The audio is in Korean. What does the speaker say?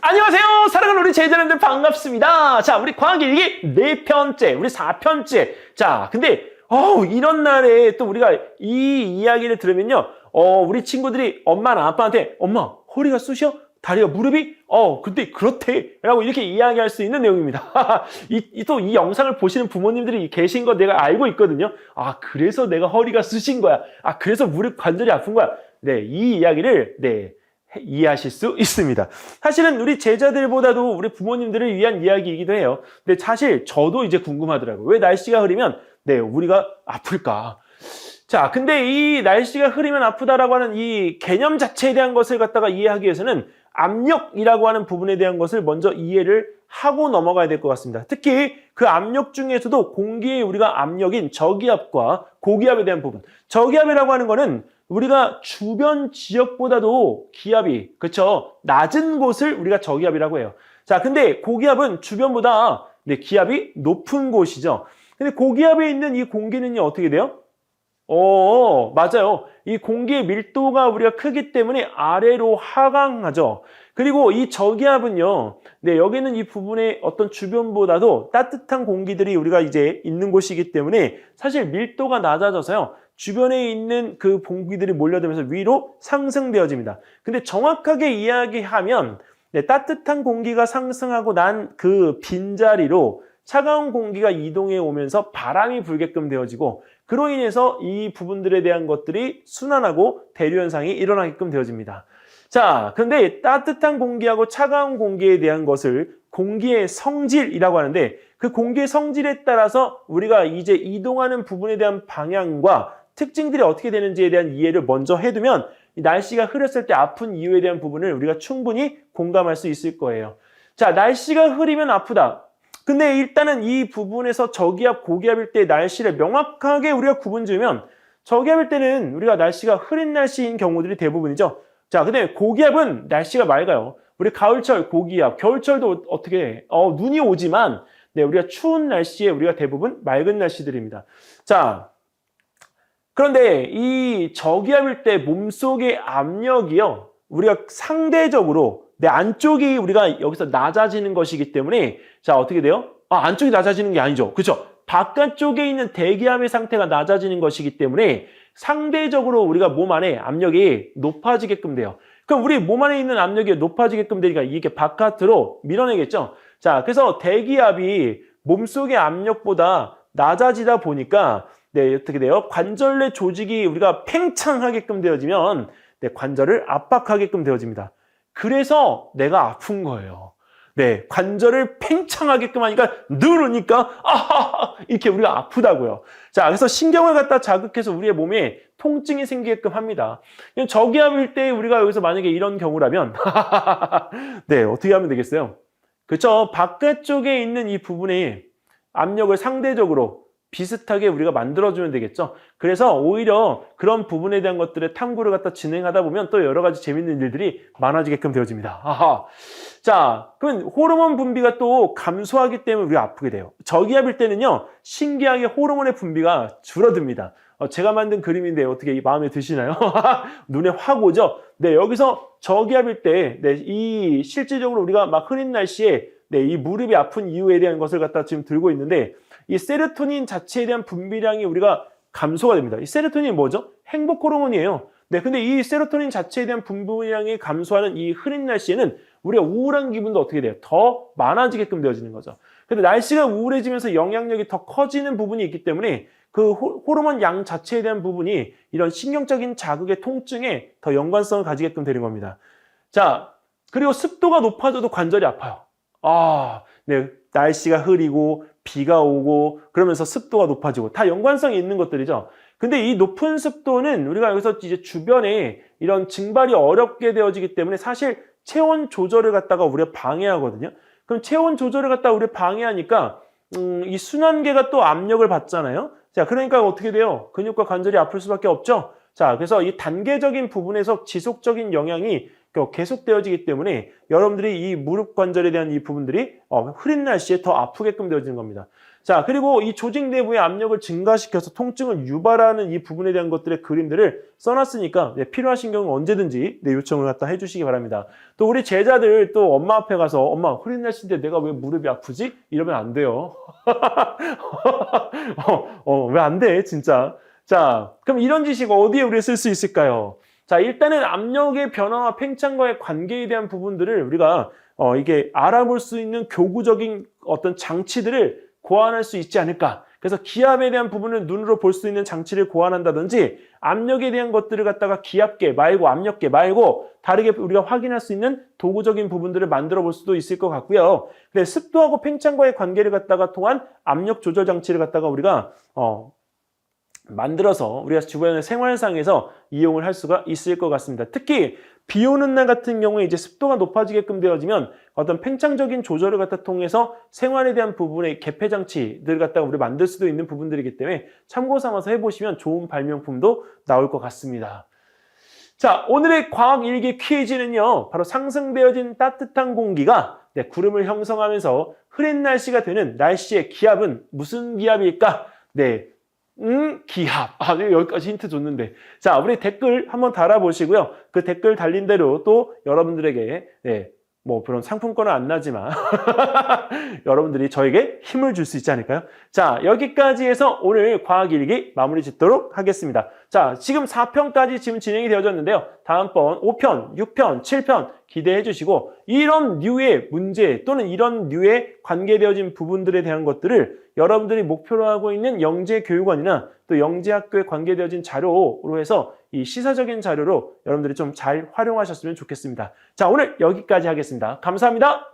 안녕하세요. 사랑하는 우리 제자님들 반갑습니다. 자, 우리 과학일기 4편째, 우리 4편째. 자, 근데 이런 날에 또 우리가 이 이야기를 들으면요. 우리 친구들이 엄마나 아빠한테 엄마, 허리가 쑤셔? 다리가 무릎이? 근데 그렇대. 라고 이렇게 이야기할 수 있는 내용입니다. 또 이 영상을 보시는 부모님들이 계신 거 내가 알고 있거든요. 아, 그래서 내가 허리가 쑤신 거야. 아, 그래서 무릎 관절이 아픈 거야. 네, 이 이야기를, 이해하실 수 있습니다. 사실은 우리 제자들보다도 우리 부모님들을 위한 이야기이기도 해요. 근데 사실 저도 이제 궁금하더라고요. 왜 날씨가 흐리면, 우리가 아플까? 자, 근데 이 날씨가 흐리면 아프다라고 하는 이 개념 자체에 대한 것을 갖다가 이해하기 위해서는 압력이라고 하는 부분에 대한 것을 먼저 이해를 하고 넘어가야 될 것 같습니다. 특히 그 압력 중에서도 공기의 우리가 압력인 저기압과 고기압에 대한 부분. 저기압이라고 하는 거는 우리가 주변 지역보다도 기압이, 그쵸? 낮은 곳을 우리가 저기압이라고 해요. 자, 근데 고기압은 주변보다 기압이 높은 곳이죠. 근데 고기압에 있는 이 공기는요, 어떻게 돼요? 맞아요. 이 공기의 밀도가 우리가 크기 때문에 아래로 하강하죠. 그리고 이 저기압은요, 여기는 이 부분의 어떤 주변보다도 따뜻한 공기들이 우리가 이제 있는 곳이기 때문에 사실 밀도가 낮아져서요, 주변에 있는 그 공기들이 몰려들면서 위로 상승되어집니다. 근데 정확하게 이야기하면, 따뜻한 공기가 상승하고 난 그 빈자리로 차가운 공기가 이동해 오면서 바람이 불게끔 되어지고, 그로 인해서 이 부분들에 대한 것들이 순환하고 대류 현상이 일어나게끔 되어집니다. 자, 근데 따뜻한 공기하고 차가운 공기에 대한 것을 공기의 성질이라고 하는데, 그 공기의 성질에 따라서 우리가 이제 이동하는 부분에 대한 방향과 특징들이 어떻게 되는지에 대한 이해를 먼저 해두면 날씨가 흐렸을 때 아픈 이유에 대한 부분을 우리가 충분히 공감할 수 있을 거예요. 자, 날씨가 흐리면 아프다. 근데 일단은 이 부분에서 저기압, 고기압일 때 날씨를 명확하게 우리가 구분 지으면 저기압일 때는 우리가 날씨가 흐린 날씨인 경우들이 대부분이죠. 자, 근데 고기압은 날씨가 맑아요. 우리 가을철 고기압, 겨울철도 어떻게 해? 눈이 오지만 우리가 추운 날씨에 우리가 대부분 맑은 날씨들입니다. 자, 그런데 이 저기압일 때 몸속의 압력이요, 우리가 상대적으로 내 안쪽이 우리가 여기서 낮아지는 것이기 때문에, 자, 어떻게 돼요? 안쪽이 낮아지는 게 아니죠. 그렇죠? 바깥쪽에 있는 대기압의 상태가 낮아지는 것이기 때문에 상대적으로 우리가 몸 안에 압력이 높아지게끔 돼요. 그럼 우리 몸 안에 있는 압력이 높아지게끔 되니까 이게 바깥으로 밀어내겠죠? 자, 그래서 대기압이 몸속의 압력보다 낮아지다 보니까 어떻게 돼요? 관절내 조직이 우리가 팽창하게끔 되어지면 관절을 압박하게끔 되어집니다. 그래서 내가 아픈 거예요. 관절을 팽창하게끔 하니까 누르니까 이렇게 우리가 아프다고요. 자, 그래서 신경을 갖다 자극해서 우리의 몸에 통증이 생기게끔 합니다. 저기압일 때 우리가 여기서 만약에 이런 경우라면 어떻게 하면 되겠어요? 그렇죠? 바깥쪽에 있는 이 부분에 압력을 상대적으로 비슷하게 우리가 만들어주면 되겠죠. 그래서 오히려 그런 부분에 대한 것들의 탐구를 갖다 진행하다 보면 또 여러 가지 재밌는 일들이 많아지게끔 되어집니다. 자, 그러면 호르몬 분비가 또 감소하기 때문에 우리가 아프게 돼요. 저기압일 때는요, 신기하게 호르몬의 분비가 줄어듭니다. 제가 만든 그림인데 어떻게 마음에 드시나요? 눈에 확 오죠? 여기서 저기압일 때, 이 실질적으로 우리가 막 흐린 날씨에 이 무릎이 아픈 이유에 대한 것을 갖다 지금 들고 있는데, 이 세로토닌 자체에 대한 분비량이 우리가 감소가 됩니다. 이 세로토닌이 뭐죠? 행복 호르몬이에요. 근데 이 세로토닌 자체에 대한 분비량이 감소하는 이 흐린 날씨에는 우리가 우울한 기분도 어떻게 돼요? 더 많아지게끔 되어지는 거죠. 근데 날씨가 우울해지면서 영향력이 더 커지는 부분이 있기 때문에 그 호르몬 양 자체에 대한 부분이 이런 신경적인 자극의 통증에 더 연관성을 가지게끔 되는 겁니다. 자, 그리고 습도가 높아져도 관절이 아파요. 날씨가 흐리고 비가 오고 그러면서 습도가 높아지고 다 연관성이 있는 것들이죠. 근데 이 높은 습도는 우리가 여기서 이제 주변에 이런 증발이 어렵게 되어지기 때문에 사실 체온 조절을 갖다가 우리가 방해하거든요. 그럼 체온 조절을 갖다가 우리가 방해하니까 이 순환계가 또 압력을 받잖아요. 자, 그러니까 어떻게 돼요? 근육과 관절이 아플 수밖에 없죠. 자, 그래서 이 단계적인 부분에서 지속적인 영향이 계속되어지기 때문에 여러분들이 이 무릎 관절에 대한 이 부분들이 흐린 날씨에 더 아프게끔 되어지는 겁니다. 자, 그리고 이 조직 내부의 압력을 증가시켜서 통증을 유발하는 이 부분에 대한 것들의 그림들을 써놨으니까 네, 필요하신 경우 언제든지 네, 요청을 갖다 해주시기 바랍니다. 또 우리 제자들 또 엄마 앞에 가서 엄마 흐린 날씨인데 내가 왜 무릎이 아프지? 이러면 안 돼요. 왜 안 돼, 진짜. 자, 그럼 이런 지식 어디에 우리가 쓸 수 있을까요? 자, 일단은 압력의 변화와 팽창과의 관계에 대한 부분들을 우리가 이게 알아볼 수 있는 교구적인 어떤 장치들을 고안할 수 있지 않을까. 그래서 기압에 대한 부분을 눈으로 볼 수 있는 장치를 고안한다든지 압력에 대한 것들을 갖다가 기압계 말고 압력계 말고 다르게 우리가 확인할 수 있는 도구적인 부분들을 만들어 볼 수도 있을 것 같고요. 근데 습도하고 팽창과의 관계를 갖다가 통한 압력 조절 장치를 갖다가 우리가 만들어서 우리가 주변의 생활상에서 이용을 할 수가 있을 것 같습니다. 특히 비 오는 날 같은 경우에 이제 습도가 높아지게끔 되어지면 어떤 팽창적인 조절을 갖다 통해서 생활에 대한 부분의 개폐 장치들을 갖다가 우리 만들 수도 있는 부분들이기 때문에 참고 삼아서 해보시면 좋은 발명품도 나올 것 같습니다. 자, 오늘의 과학 일기 퀴즈는요, 바로 상승되어진 따뜻한 공기가 구름을 형성하면서 흐린 날씨가 되는 날씨의 기압은 무슨 기압일까? 네. 기압. 여기까지 힌트 줬는데. 자, 우리 댓글 한번 달아보시고요. 그 댓글 달린 대로 또 여러분들에게, 뭐 그런 상품권은 안 나지만 여러분들이 저에게 힘을 줄 수 있지 않을까요? 자, 여기까지 해서 오늘 과학일기 마무리 짓도록 하겠습니다. 자, 지금 4편까지 지금 진행이 되어졌는데요. 다음번 5편, 6편, 7편 기대해 주시고 이런 류의 문제 또는 이런 류의 관계되어진 부분들에 대한 것들을 여러분들이 목표로 하고 있는 영재교육원이나 또 영재학교에 관계되어진 자료로 해서 이 시사적인 자료로 여러분들이 좀 잘 활용하셨으면 좋겠습니다. 자, 오늘 여기까지 하겠습니다. 감사합니다.